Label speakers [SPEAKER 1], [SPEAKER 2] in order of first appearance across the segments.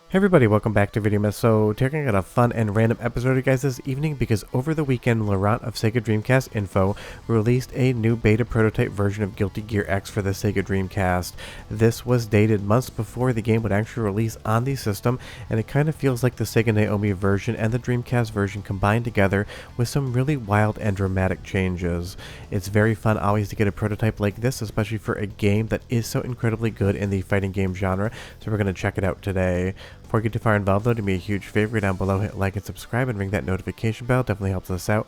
[SPEAKER 1] Hey everybody, welcome back to Video Mess. So, taking out a fun and random episode of you guys this evening because over the weekend, Laurent of Sega Dreamcast Info released a new beta prototype version of Guilty Gear X for the Sega Dreamcast. This was dated months before the game would actually release on the system, and it kind of feels like the Sega NAOMI version and the Dreamcast version combined together with some really wild and dramatic changes. It's very fun always to get a prototype like this, especially for a game that is so incredibly good in the fighting game genre, so we're going to check it out today. Before you get too far involved though, do me a huge favor down below, hit like and subscribe and ring that notification bell, definitely helps us out.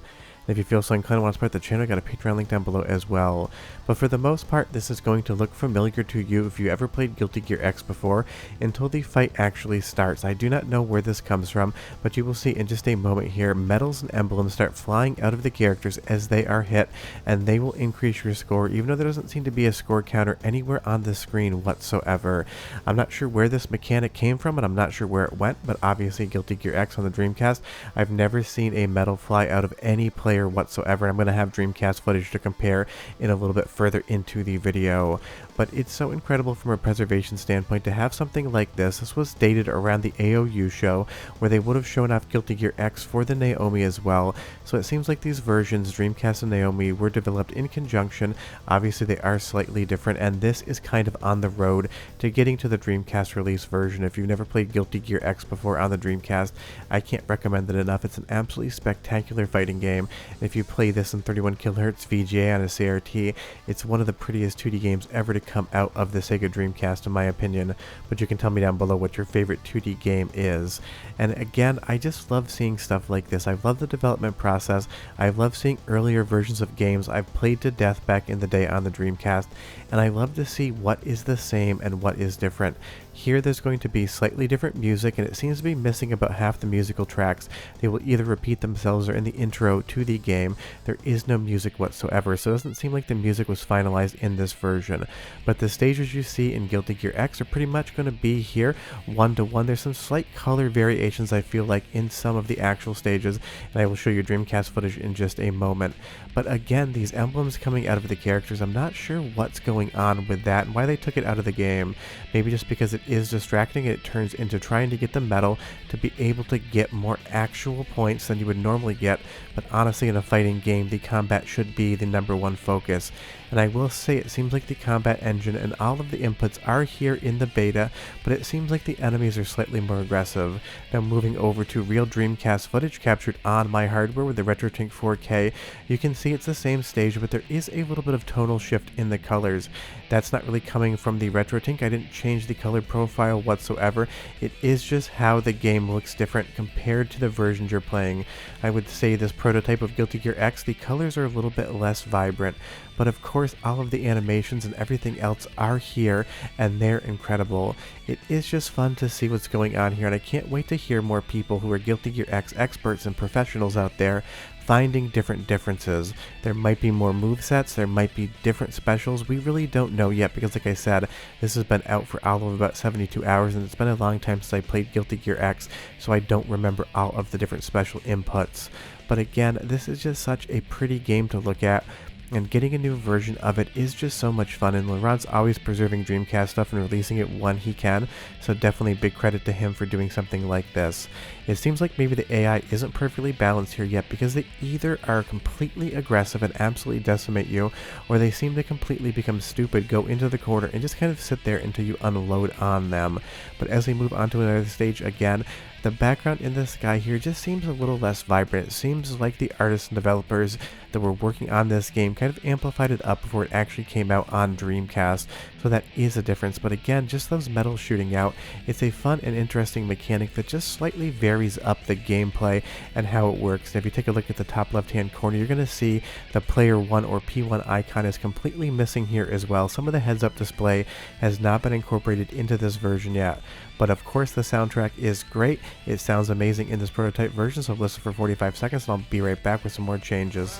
[SPEAKER 1] And if you feel so inclined and want to support the channel, I got a Patreon link down below as well. But for the most part, this is going to look familiar to you if you ever played Guilty Gear X before, until the fight actually starts. I do not know where this comes from, but you will see in just a moment here, medals and emblems start flying out of the characters as they are hit, and they will increase your score, even though there doesn't seem to be a score counter anywhere on the screen whatsoever. I'm not sure where this mechanic came from, and I'm not sure where it went, but obviously Guilty Gear X on the Dreamcast, I've never seen a medal fly out of any player whatsoever. I'm going to have Dreamcast footage to compare in a little bit further into the video, but it's so incredible from a preservation standpoint to have something like this. This was dated around the AOU show where they would have shown off Guilty Gear X for the NAOMI as well, so it seems like these versions, Dreamcast and NAOMI, were developed in conjunction. Obviously they are slightly different, and this is kind of on the road to getting to the Dreamcast release version. If you've never played Guilty Gear X before on the Dreamcast, I can't recommend it enough. It's an absolutely spectacular fighting game. If you play this in 31 kHz VGA on a CRT, it's one of the prettiest 2D games ever to come out of the Sega Dreamcast in my opinion, but you can tell me down below what your favorite 2D game is. And again, I just love seeing stuff like this. I love the development process. I love seeing earlier versions of games I've played to death back in the day on the Dreamcast, and I love to see what is the same and what is different. Here there's going to be slightly different music, and it seems to be missing about half the musical tracks. They will either repeat themselves or in the intro to the game. There is no music whatsoever, so it doesn't seem like the music was finalized in this version. But the stages you see in Guilty Gear X are pretty much going to be here one-to-one. There's some slight color variations I feel like in some of the actual stages, and I will show you Dreamcast footage in just a moment. But again, these emblems coming out of the characters, I'm not sure what's going on with that and why they took it out of the game. Maybe just because it is distracting and it turns into trying to get the medal to be able to get more actual points than you would normally get, but honestly in a fighting game the combat should be the #1 focus. And I will say it seems like the combat engine and all of the inputs are here in the beta, but it seems like the enemies are slightly more aggressive. Now moving over to real Dreamcast footage captured on my hardware with the RetroTink 4K, you can see it's the same stage, but there is a little bit of tonal shift in the colors. That's not really coming from the RetroTink. I didn't change the color profile whatsoever. It is just how the game looks different compared to the versions you're playing. I would say this prototype of Guilty Gear X, the colors are a little bit less vibrant, but of course all of the animations and everything else are here, and they're incredible. It is just fun to see what's going on here, and I can't wait to hear more people who are Guilty Gear X experts and professionals out there finding different differences. There might be more movesets, there might be different specials. We really don't know yet because, like I said, this has been out for all of about 72 hours, and it's been a long time since I played Guilty Gear X, so I don't remember all of the different special inputs. But again, this is just such a pretty game to look at, and getting a new version of it is just so much fun, and Laurent's always preserving Dreamcast stuff and releasing it when he can, so definitely big credit to him for doing something like this. It seems like maybe the AI isn't perfectly balanced here yet, because they either are completely aggressive and absolutely decimate you, or they seem to completely become stupid, go into the corner, and just kind of sit there until you unload on them. But as we move on to another stage again, the background in the sky here just seems a little less vibrant. It seems like the artists and developers that were working on this game kind of amplified it up before it actually came out on Dreamcast, so that is a difference. But again, just those medals shooting out, it's a fun and interesting mechanic that just slightly varies up the gameplay and how it works. And if you take a look at the top left hand corner, you're going to see the player 1 or P1 icon is completely missing here as well. Some of the heads up display has not been incorporated into this version yet. But of course the soundtrack is great. It sounds amazing in this prototype version, so listen for 45 seconds and I'll be right back with some more changes.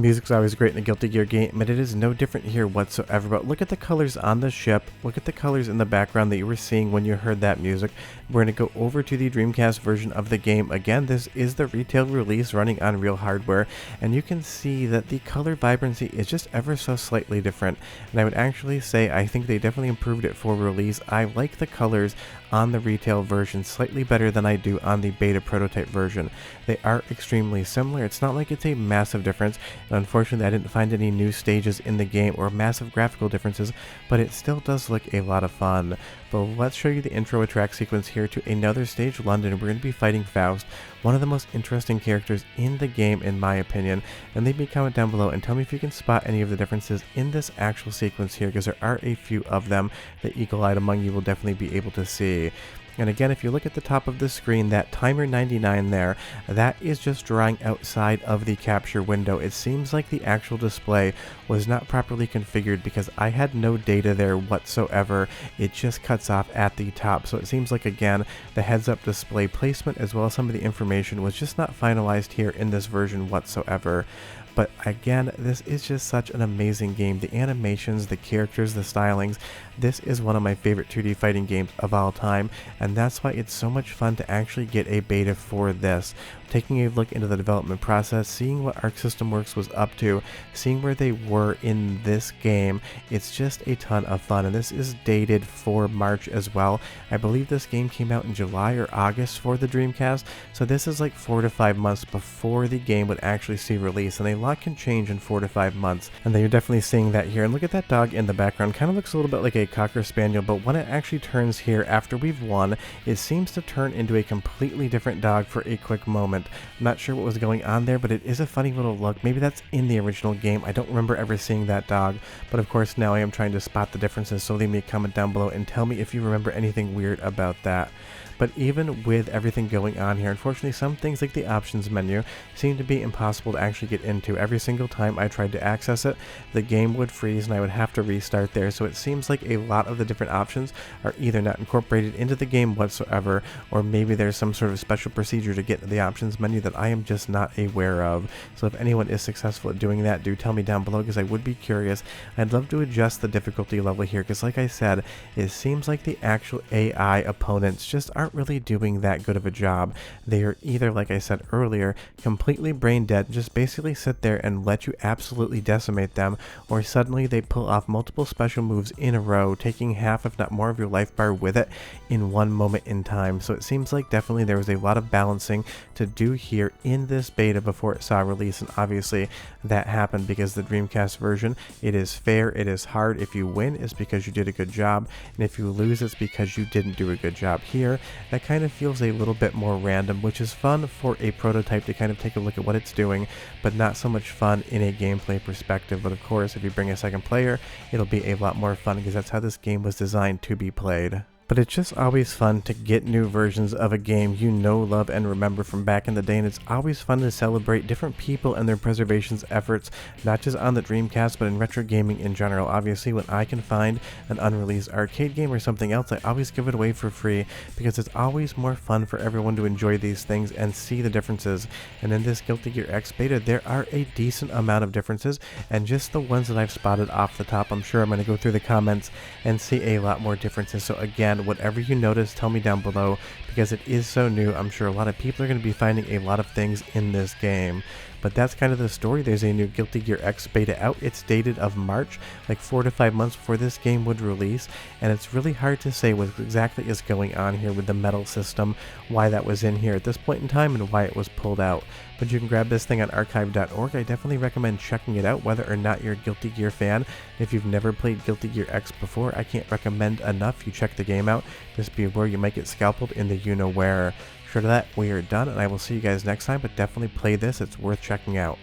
[SPEAKER 1] music's always great in a Guilty Gear game, but it is no different here whatsoever. But look at the colors on the ship, look at the colors in the background that you were seeing when you heard that music. We're going to go over to the Dreamcast version of the game. Again, this is the retail release running on real hardware, and you can see that the color vibrancy is just ever so slightly different. And I would actually say I think they definitely improved it for release. I like the colors on the retail version slightly better than I do on the beta prototype version. They are extremely similar. It's not like it's a massive difference, and unfortunately I didn't find any new stages in the game or massive graphical differences, but it still does look a lot of fun. But let's show you the intro track sequence here to another stage, London. We're going to be fighting Faust, one of the most interesting characters in the game in my opinion, and leave me a comment down below and tell me if you can spot any of the differences in this actual sequence here, because there are a few of them that eagle-eyed among you will definitely be able to see. And again, if you look at the top of the screen, that timer 99 there, that is just drawing outside of the capture window. It seems like the actual display was not properly configured because I had no data there whatsoever. It just cuts off at the top. So it seems like, again, the heads-up display placement as well as some of the information was just not finalized here in this version whatsoever. But again, this is just such an amazing game. The animations, the characters, the stylings, this is one of my favorite 2D fighting games of all time, and that's why it's so much fun to actually get a beta for this. Taking a look into the development process, seeing what Arc System Works was up to, seeing where they were in this game, it's just a ton of fun. And this is dated for March as well. I believe this game came out in July or August for the Dreamcast, so this is like 4 to 5 months before the game would actually see release, and a lot can change in 4 to 5 months, and then you're definitely seeing that here. And look at that dog in the background, kind of looks a little bit like a Cocker Spaniel, but when it actually turns here after we've won, it seems to turn into a completely different dog for a quick moment. I'm not sure what was going on there, but it is a funny little look. Maybe that's in the original game. I don't remember ever seeing that dog, but of course now I am trying to spot the differences, so leave me a comment down below and tell me if you remember anything weird about that. But even with everything going on here, unfortunately some things like the options menu seem to be impossible to actually get into. Every single time I tried to access it, the game would freeze and I would have to restart there. So it seems like a lot of the different options are either not incorporated into the game whatsoever, or maybe there's some sort of special procedure to get to the options menu that I am just not aware of. So if anyone is successful at doing that, do tell me down below, because I would be curious. I'd love to adjust the difficulty level here, because like I said, it seems like the actual AI opponents just aren't really doing that good of a job. They are either, like I said earlier, completely brain dead, just basically sit there and let you absolutely decimate them, or suddenly they pull off multiple special moves in a row, taking half if not more of your life bar with it in one moment in time. So it seems like definitely there was a lot of balancing to do here in this beta before it saw release, and obviously that happened because the Dreamcast version, it is fair, it is hard. If you win, it's because you did a good job, and if you lose, it's because you didn't do a good job. Here that kind of feels a little bit more random, which is fun for a prototype to kind of take a look at what it's doing, but not so much fun in a gameplay perspective. But of course, if you bring a second player, it'll be a lot more fun, because that's how this game was designed to be played. But it's just always fun to get new versions of a game you know, love, and remember from back in the day, and it's always fun to celebrate different people and their preservation efforts, not just on the Dreamcast, but in retro gaming in general. Obviously, when I can find an unreleased arcade game or something else, I always give it away for free, because it's always more fun for everyone to enjoy these things and see the differences. And in this Guilty Gear X beta, there are a decent amount of differences, and just the ones that I've spotted off the top, I'm sure I'm going to go through the comments and see a lot more differences. So again, whatever you notice, tell me down below, because it is so new. I'm sure a lot of people are going to be finding a lot of things in this game. But that's kind of the story. There's a new Guilty Gear X beta out. It's dated of March, like 4 to 5 months before this game would release, and it's really hard to say what exactly is going on here with the medal system, why that was in here at this point in time, and why it was pulled out. But you can grab this thing on archive.org. I definitely recommend checking it out, whether or not you're a Guilty Gear fan. If you've never played Guilty Gear X before, I can't recommend enough you check the game out. Just be aware you might get scalped in the you-know-where. Short of that, we are done, and I will see you guys next time, but definitely play this. It's worth checking out.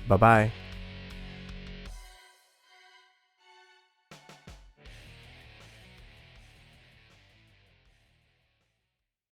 [SPEAKER 1] Bye-bye.